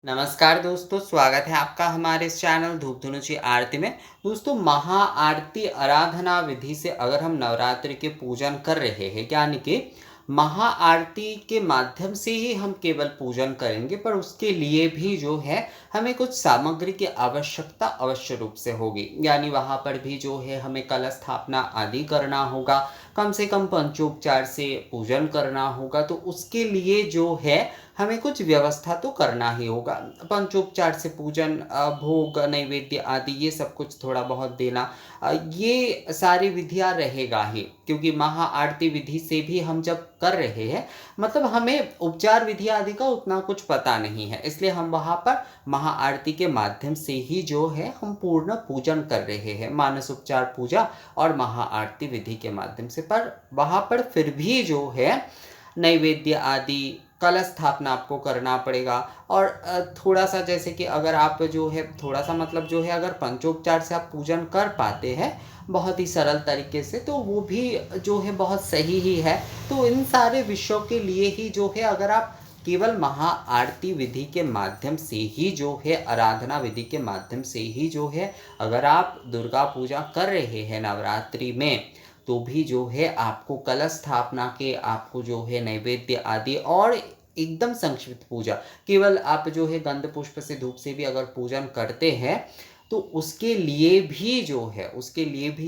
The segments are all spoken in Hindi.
नमस्कार दोस्तों, स्वागत है आपका हमारे इस चैनल धूप धुनुची आरती में। दोस्तों, महाआरती आराधना विधि से अगर हम नवरात्रि के पूजन कर रहे हैं, यानी कि महाआरती के माध्यम से ही हम केवल पूजन करेंगे, पर उसके लिए भी जो है हमें कुछ सामग्री की आवश्यकता अवश्य रूप से होगी। यानी वहाँ पर भी जो है हमें कलश स्थापना आदि करना होगा, कम से कम पंचोपचार से पूजन करना होगा। तो उसके लिए जो है हमें कुछ व्यवस्था तो करना ही होगा। पंचोपचार से पूजन, भोग नैवेद्य आदि ये सब कुछ थोड़ा बहुत देना, ये सारी विधियां रहेगा ही, क्योंकि महाआरती विधि से भी हम जब कर रहे हैं, मतलब हमें उपचार विधि आदि का उतना कुछ पता नहीं है, इसलिए हम वहाँ पर महाआरती के माध्यम से ही जो है हम पूर्ण पूजन कर रहे हैं, मानस उपचार पूजा और महाआरती विधि के माध्यम से। पर वहाँ पर फिर भी जो है नैवेद्य आदि कलश स्थापना आपको करना पड़ेगा। और थोड़ा-सा जैसे कि अगर आप जो है थोड़ा-सा मतलब जो है अगर पंचोपचार से आप पूजन कर पाते हैं, बहुत ही सरल तरीके से, तो वो भी जो है बहुत सही ही है। तो इन सारे विषयों के लिए ही जो है अगर आप केवल महाआरती विधि के माध्यम से ही जो है आराधना विधि के माध्यम से ही जो है अगर आप दुर्गा पूजा कर रहे हैं नवरात्रि में, तो भी जो है आपको कलश स्थापना के, आपको जो है नैवेद्य आदि और एकदम संक्षिप्त पूजा, केवल आप जो है गंध पुष्प से धूप से भी अगर पूजन करते हैं, तो उसके लिए भी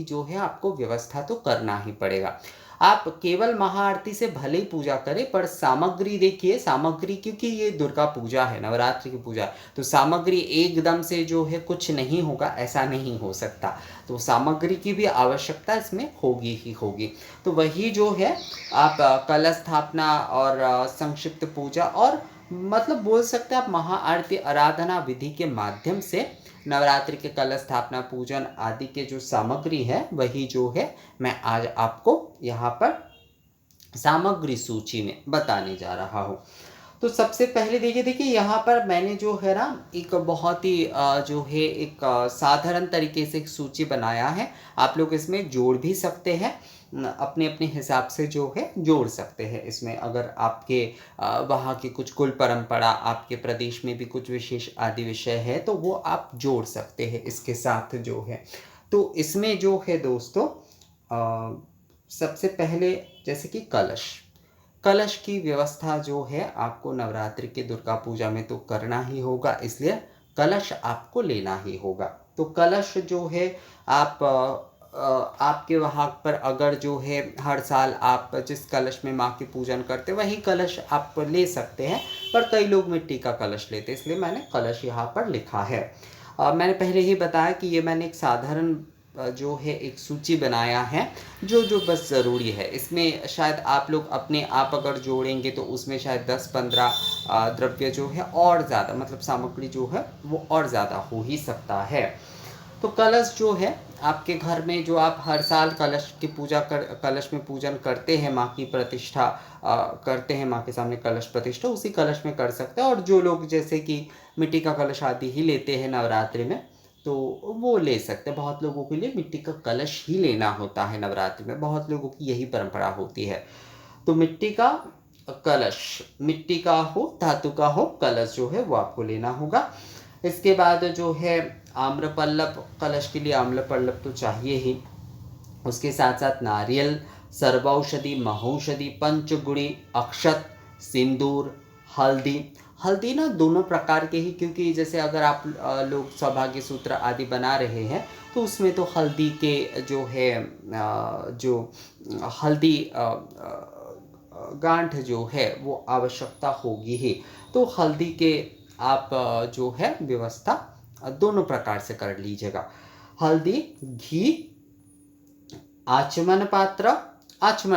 जो है आपको व्यवस्था तो करना ही पड़ेगा। आप केवल महाआरती से भले ही पूजा करें, पर सामग्री देखिए, सामग्री, क्योंकि ये दुर्गा पूजा है, नवरात्रि की पूजा है, तो सामग्री एकदम से जो है कुछ नहीं होगा, ऐसा नहीं हो सकता। तो सामग्री की भी आवश्यकता इसमें होगी ही होगी। तो वही जो है आप कलश स्थापना और संक्षिप्त पूजा और मतलब बोल सकते हैं आप महाआरती आराधना विधि के माध्यम से नवरात्रि के कलश स्थापना पूजन आदि के जो सामग्री है, वही जो है मैं आज आपको यहाँ पर सामग्री सूची में बताने जा रहा हूँ। तो सबसे पहले देखिए यहाँ पर मैंने जो है ना एक बहुत ही जो है एक साधारण तरीके से एक सूची बनाया है। आप लोग इसमें जोड़ भी सकते हैं, अपने अपने हिसाब से जो है जोड़ सकते हैं इसमें। अगर आपके वहाँ की कुछ कुल परंपरा, आपके प्रदेश में भी कुछ विशेष आदि विषय है, तो वो आप जोड़ सकते हैं इसके साथ जो है। तो इसमें जो है दोस्तों सबसे पहले जैसे कि कलश, कलश की व्यवस्था जो है आपको नवरात्रि के दुर्गा पूजा में तो करना ही होगा, इसलिए कलश आपको लेना ही होगा। तो कलश जो है आप आपके वहाँ पर अगर जो है हर साल आप जिस कलश में माँ की पूजन करते वही कलश आप ले सकते हैं, पर कई लोग मिट्टी का कलश लेते हैं, इसलिए मैंने कलश यहाँ पर लिखा है। मैंने पहले ही बताया कि ये मैंने एक साधारण जो है एक सूची बनाया है, जो जो बस ज़रूरी है। इसमें शायद आप लोग अपने आप अगर जोड़ेंगे तो उसमें शायद 10-15 द्रव्य जो है और ज़्यादा, मतलब सामग्री जो है वो और ज़्यादा हो ही सकता है। तो कलश जो है आपके घर में जो आप हर साल कलश में पूजन करते हैं, माँ की प्रतिष्ठा करते हैं, माँ के सामने कलश प्रतिष्ठा उसी कलश में कर सकते हैं। और जो लोग जैसे कि मिट्टी का कलश आदि ही लेते हैं नवरात्रि में, तो वो ले सकते हैं। बहुत लोगों के लिए मिट्टी का कलश ही लेना होता है नवरात्रि में, बहुत लोगों की यही परंपरा होती है। तो मिट्टी का कलश, मिट्टी का हो धातु का हो कलश जो है वो आपको लेना होगा। इसके बाद जो है आम्रपल्लव, कलश के लिए आम्रपल्लव तो चाहिए ही। उसके साथ साथ नारियल, सर्वौषधि, महौषधि, पंचगुड़ी, अक्षत, सिंदूर, हल्दी। हल्दी ना दोनों प्रकार के ही, क्योंकि जैसे अगर आप लोग सौभाग्य सूत्र आदि बना रहे हैं, तो उसमें तो हल्दी के जो है जो हल्दी गांठ जो है वो आवश्यकता होगी ही। तो हल्दी के आप जो है व्यवस्था दोनों प्रकार से कर लीजिएगा। हल्दी, घी, आचमन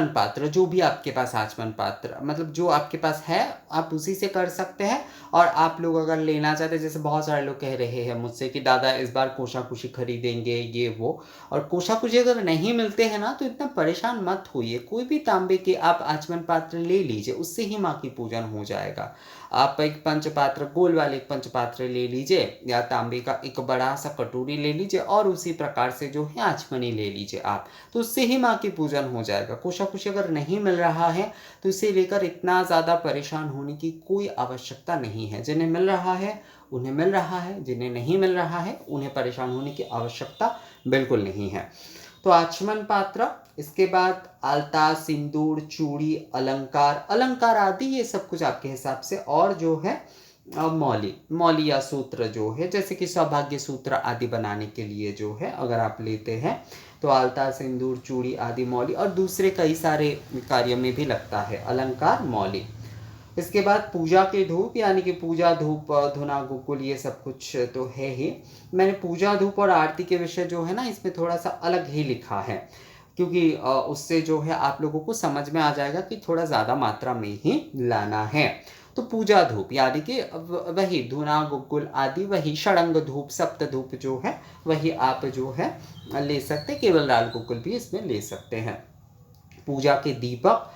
पात्र जो भी आपके पास आचमन पात्र, मतलब जो आपके पास है आप उसी से कर सकते हैं। और आप लोग अगर लेना चाहते हैं, जैसे बहुत सारे लोग कह रहे हैं मुझसे कि दादा इस बार कोशाकुशी खरीदेंगे ये वो, और कोशाकुशी अगर नहीं मिलते हैं ना तो इतना परेशान मत होइए, कोई भी तांबे के आप आचमन पात्र ले लीजिए, उससे ही माँ की पूजन हो जाएगा। आप एक पंचपात्र, गोल वाले एक पंचपात्र ले लीजिए, या तांबे का एक बड़ा सा कटोरी ले लीजिए, और उसी प्रकार से जो है आचमनी ले लीजिए आप, तो उससे ही माँ की पूजन हो जाएगा। पड़ेगा। कोशाकुशी अगर नहीं मिल रहा है तो इसे लेकर इतना ज़्यादा परेशान होने की कोई आवश्यकता नहीं है। जिन्हें मिल रहा है उन्हें मिल रहा है, जिन्हें नहीं मिल रहा है उन्हें परेशान होने की आवश्यकता बिल्कुल नहीं है। तो आचमन पात्र, इसके बाद आलता, सिंदूर, चूड़ी, अलंकार, अलंकार आदि ये सब कुछ आपके हिसाब से, और जो है मौली, मौली या सूत्र जो है, जैसे कि सौभाग्य सूत्र आदि बनाने के लिए जो है अगर आप लेते हैं तो आलता, सिंदूर, चूड़ी आदि, मौली, और दूसरे कई सारे कार्य में भी लगता है अलंकार, मौली। इसके बाद पूजा के धूप, यानी कि पूजा धूप, धुना, गुग्गुल, ये सब कुछ तो है ही। मैंने पूजा धूप और आरती के विषय जो है ना इसमें थोड़ा सा अलग ही लिखा है, क्योंकि उससे जो है आप लोगों को समझ में आ जाएगा कि थोड़ा ज़्यादा मात्रा में ही लाना है। तो पूजा धूप यानी कि वही धुना, गुग्गुल आदि, वही षडंग धूप, सप्त धूप जो है वही आप जो है ले सकते, केवल लाल गुग्गुल भी इसमें ले सकते हैं। पूजा के दीपक,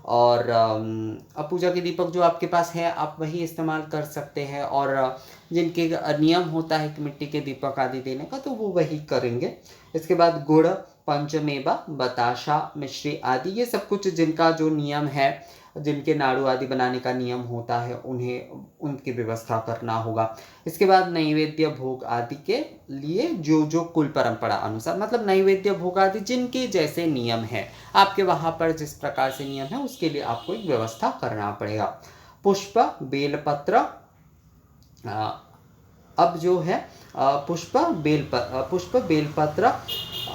और अब पूजा के दीपक जो आपके पास है आप वही इस्तेमाल कर सकते हैं, और जिनके नियम होता है कि मिट्टी के दीपक आदि देने का तो वो वही करेंगे। इसके बाद गुड़, पंचमेवा, बताशा, मिश्री आदि, ये सब कुछ जिनका जो नियम है, जिनके नाड़ू आदि बनाने का नियम होता है उन्हें उनकी व्यवस्था करना होगा। इसके बाद नैवेद्य भोग आदि के लिए जो जो कुल परंपरा अनुसार, मतलब नैवेद्य भोग आदि जिनके जैसे नियम है, आपके वहाँ पर जिस प्रकार से नियम है उसके लिए आपको एक व्यवस्था करना पड़ेगा। पुष्प, बेलपत्र, अब जो है पुष्प बेलपत्र।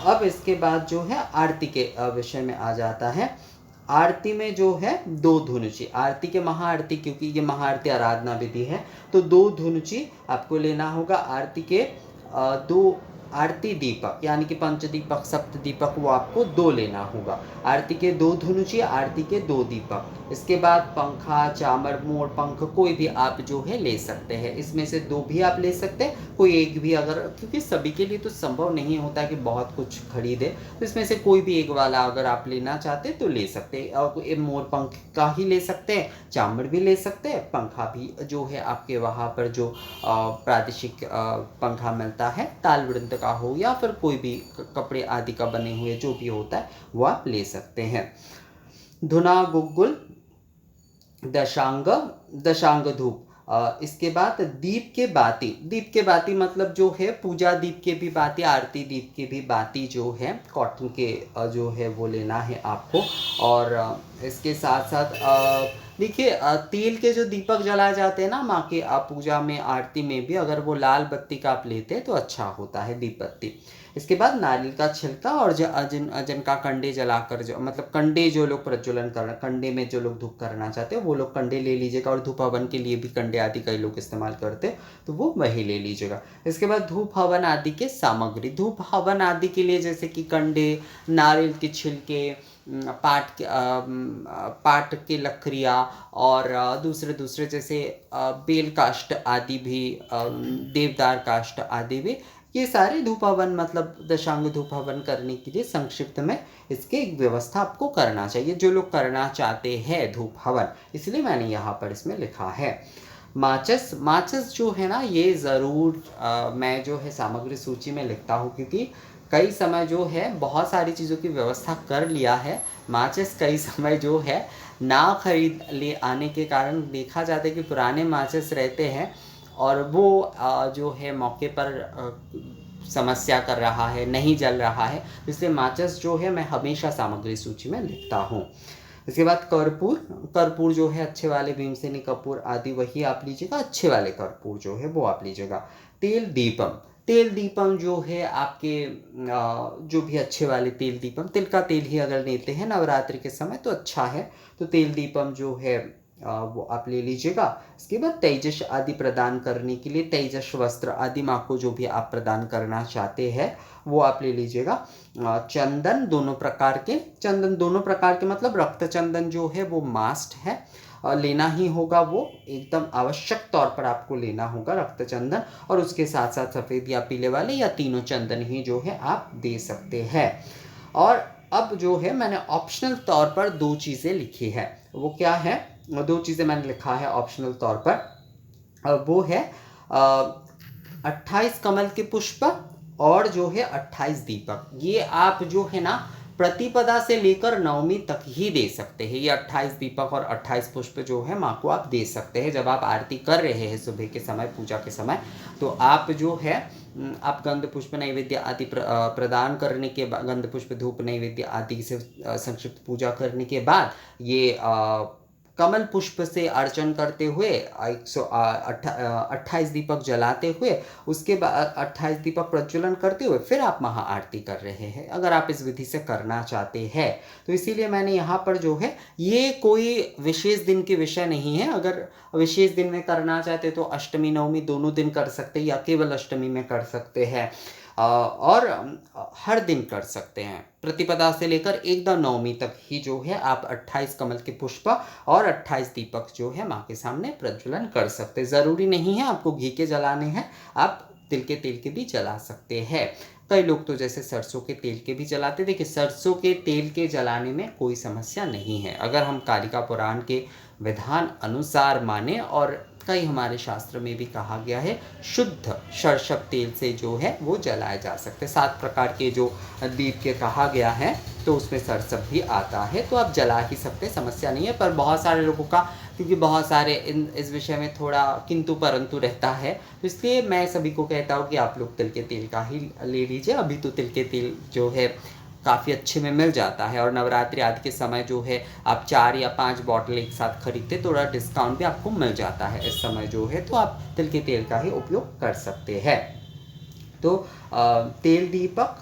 अब इसके बाद जो है आरती के विषय में आ जाता है। आरती में जो है 2 धुनुची, आरती के महाआरती, क्योंकि ये महाआरती आराधना विधि है तो 2 धुनुची आपको लेना होगा। आरती के 2 आरती दीपक, यानी कि पंचदीपक, सप्त दीपक, वो आपको 2 लेना होगा। आरती के 2 धुनुची, आरती के 2 दीपक। इसके बाद पंखा, चामर, मोर, पंख, कोई भी आप जो है ले सकते हैं। इसमें से 2 भी आप ले सकते हैं, कोई एक भी, अगर, क्योंकि सभी के लिए तो संभव नहीं होता कि बहुत कुछ खरीदे, तो इसमें से कोई भी एक वाला अगर आप लेना चाहते तो ले सकते हैं। और मोर पंख का ही ले सकते हैं, चामर भी ले सकते हैं, पंखा भी जो है आपके वहाँ पर जो प्रादेशिक पंखा मिलता है, ताल वृंत का हो या फिर कोई भी कपड़े आदि का बने हुए जो भी होता है वो आप ले सकते हैं। धुना, गुग्गुल, दशांग धूप। इसके बाद दीप के बाती, दीप के बाती मतलब जो है पूजा दीप के भी बाती, आरती दीप के भी बाती जो है कॉटन के जो है वो लेना है आपको। और इसके साथ साथ देखिए तेल के जो दीपक जलाए जाते हैं ना माँ के पूजा में, आरती में भी, अगर वो लाल बत्ती का आप लेते हैं तो अच्छा होता है, दीप बत्ती। इसके बाद नारियल का छिलका, और जिनका कंडे जलाकर, जो मतलब कंडे जो लोग प्रज्वलन करना, कंडे में जो लोग धूप करना चाहते हैं वो लोग कंडे ले लीजिएगा, और धूप हवन के लिए भी कंडे आदि कई लोग इस्तेमाल करते हैं तो वो वही ले लीजिएगा। इसके बाद धूप हवन आदि के सामग्री, धूप हवन आदि के लिए जैसे कि कंडे, नारियल के छिलके, पाट के लकड़ियाँ, और दूसरे जैसे बेल काष्ठ आदि भी, देवदार काष्ठ आदि भी, ये सारे धूप हवन, मतलब दशांग धूप हवन करने के लिए संक्षिप्त में इसके एक व्यवस्था आपको करना चाहिए, जो लोग करना चाहते हैं धूप हवन, इसलिए मैंने यहाँ पर इसमें लिखा है। माचिस, माचिस जो है ना ये ज़रूर मैं जो है सामग्री सूची में लिखता हूँ, क्योंकि कई समय जो है बहुत सारी चीज़ों की व्यवस्था कर लिया है, माचिस कई समय जो है ना खरीद ले आने के कारण देखा जाता है कि पुराने माचिस रहते हैं और वो जो है मौके पर समस्या कर रहा है, नहीं जल रहा है, इसलिए माचिस जो है मैं हमेशा सामग्री सूची में लिखता हूँ। इसके बाद कर्पूर, कर्पूर जो है अच्छे वाले भीमसेनी कपूर आदि वही आप लीजिएगा, अच्छे वाले कर्पूर जो है वो आप लीजिएगा। तेल दीपम, तेल दीपम जो है आपके जो भी अच्छे वाले तेल दीपम, तिल का तेल ही अगर लेते हैं नवरात्रि के समय तो अच्छा है, तो तेल दीपम जो है वो आप ले लीजिएगा। इसके बाद तेजस आदि प्रदान करने के लिए तेजस वस्त्र आदि माँ को जो भी आप प्रदान करना चाहते हैं वो आप ले लीजिएगा। चंदन दोनों प्रकार के, चंदन दोनों प्रकार के मतलब रक्त चंदन जो है वो मास्ट है, लेना ही होगा, वो एकदम आवश्यक तौर पर आपको लेना होगा रक्त चंदन, और उसके साथ साथ सफ़ेद या पीले वाले या तीनों चंदन ही जो है आप दे सकते हैं। और अब जो है मैंने ऑप्शनल तौर पर 2 चीज़ें लिखी है, वो क्या है, 2 चीज़ें मैंने लिखा है ऑप्शनल तौर पर, वो है 28 कमल के पुष्प और जो है 28 दीपक। ये आप जो है ना प्रतिपदा से लेकर नवमी तक ही दे सकते हैं। ये 28 दीपक और 28 पुष्प जो है माँ को आप दे सकते हैं। जब आप आरती कर रहे हैं सुबह के समय, पूजा के समय, तो आप जो है आप गंध पुष्प नैवेद्य आदि प्रदान करने के बाद, गंध पुष्प धूप नैवेद्य आदि से संक्षिप्त पूजा करने के बाद ये कमल पुष्प से अर्चन करते हुए 128 दीपक जलाते हुए, उसके बाद 28 दीपक प्रज्वलन करते हुए फिर आप महाआरती कर रहे हैं, अगर आप इस विधि से करना चाहते हैं। तो इसीलिए मैंने यहाँ पर जो है, ये कोई विशेष दिन के विषय नहीं है। अगर विशेष दिन में करना चाहते तो अष्टमी नवमी दोनों दिन कर सकते हैं, या केवल अष्टमी में कर सकते हैं, और हर दिन कर सकते हैं। प्रतिपदा से लेकर एकदम नवमी तक ही जो है आप 28 कमल के पुष्प और 28 दीपक जो है माँ के सामने प्रज्वलन कर सकते हैं। ज़रूरी नहीं है आपको घी के जलाने हैं, आप तिल के तेल के भी जला सकते हैं। कई लोग तो जैसे सरसों के तेल के भी जलाते। देखिए, सरसों के तेल के जलाने में कोई समस्या नहीं है, अगर हम कालिका पुराण के विधान अनुसार माने, और कई हमारे शास्त्र में भी कहा गया है शुद्ध सरसव तेल से जो है वो जलाए जा सकते। 7 प्रकार के जो दीप के कहा गया है, तो उसमें सरसव भी आता है, तो आप जला ही सकते, समस्या नहीं है। पर बहुत सारे लोगों का, क्योंकि बहुत सारे इस विषय में थोड़ा किंतु परंतु रहता है, तो इसलिए मैं सभी को कहता हूँ कि आप लोग तिल के तेल का ही ले लीजिए। अभी तो तिल के तेल जो है काफ़ी अच्छे में मिल जाता है, और नवरात्रि आदि के समय जो है आप 4 या 5 बॉटल एक साथ खरीदते, थोड़ा डिस्काउंट भी आपको मिल जाता है इस समय जो है, तो आप तिल के तेल का ही उपयोग कर सकते हैं। तो तेल दीपक,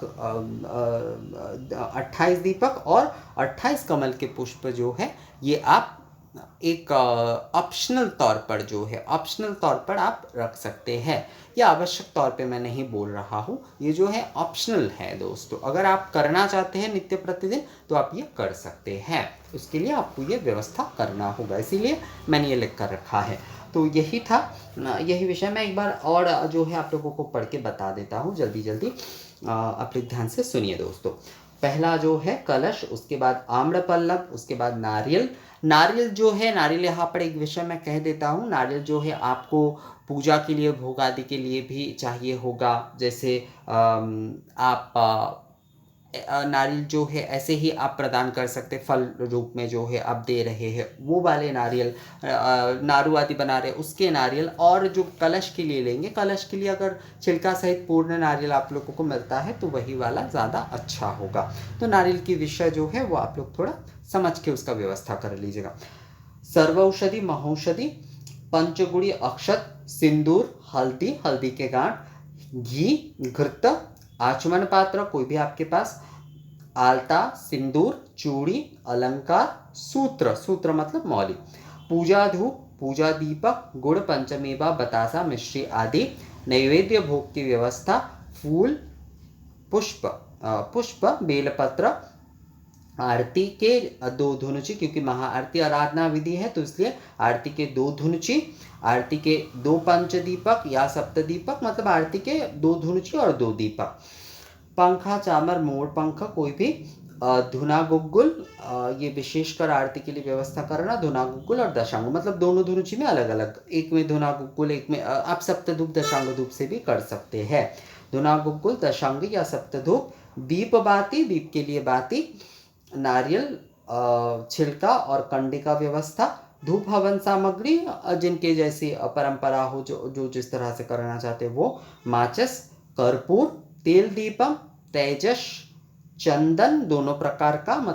28 दीपक और 28 कमल के पुष्प जो है, ये आप एक ऑप्शनल तौर पर जो है, ऑप्शनल तौर पर आप रख सकते हैं। या आवश्यक तौर पे मैं नहीं बोल रहा हूँ, ये जो है ऑप्शनल है दोस्तों। अगर आप करना चाहते हैं नित्य प्रतिदिन तो आप ये कर सकते हैं, उसके लिए आपको ये व्यवस्था करना होगा, इसीलिए मैंने ये लिख कर रखा है। तो यही था, यही विषय मैं एक बार और जो है आप लोगों को पढ़ के बता देता हूँ जल्दी जल्दी। आप लोग ध्यान से सुनिए दोस्तों। पहला जो है कलश, उसके बाद आम्रपल्लव, उसके बाद नारियल। नारियल जो है, नारियल यहाँ पर एक विषय मैं कह देता हूँ, नारियल जो है आपको पूजा के लिए, भोग आदि के लिए भी चाहिए होगा। जैसे आप नारियल जो है ऐसे ही आप प्रदान कर सकते, फल रूप में जो है आप दे रहे हैं वो वाले नारियल, नारू आदि बना रहे उसके नारियल। और जो कलश के लिए लेंगे, कलश के लिए अगर छिलका सहित पूर्ण नारियल आप लोगों को मिलता है तो वही वाला ज़्यादा अच्छा होगा। तो नारियल की विषय जो है वो आप लोग थोड़ा समझ के उसका व्यवस्था कर लीजिएगा। सर्वौषधि महौषधि, पंचगुणी अक्षत, सिंदूर, हल्दी, हल्दी के गांठ, घी, घृत, आचमन पात्र कोई भी आपके पास, आलता, सिंदूर, चूड़ी, अलंकार, सूत्र, सूत्र मतलब मौली, पूजा धूप, पूजा दीपक, गुड़, पंचमेवा, बतासा, मिश्री आदि, नैवेद्य भोग की व्यवस्था, फूल, पुष्प, बेलपत्र, आरती के 2 धुनुची, क्योंकि महाआरती आराधना विधि है तो इसलिए आरती के 2 धुनुची, आरती के 2 पंचदीपक या सप्तदीपक, मतलब आरती के 2 धुनुची और 2 दीपक, पंखा, चामर, मोर पंख कोई भी, धुना गुग्गुल, ये विशेषकर आरती के लिए व्यवस्था करना, धुना गुग्गुल और दशांग, मतलब दोनों धुनुची में अलग अलग, एक में धुना गुग्गुल, एक में आप सप्तधूप दशांग धूप से भी कर सकते हैं। धुना गुग्गुल, दशांग या सप्तधूप, दीप बाती, दीप के लिए बाती, नारियल, छिलका और कंडे का व्यवस्था, धूप हवन सामग्री जिनके जैसी परंपरा हो, जो जिस तरह से करना चाहते वो, माचिस, कर्पूर, तेल दीपम, तेजस, चंदन दोनों प्रकार का, मतलब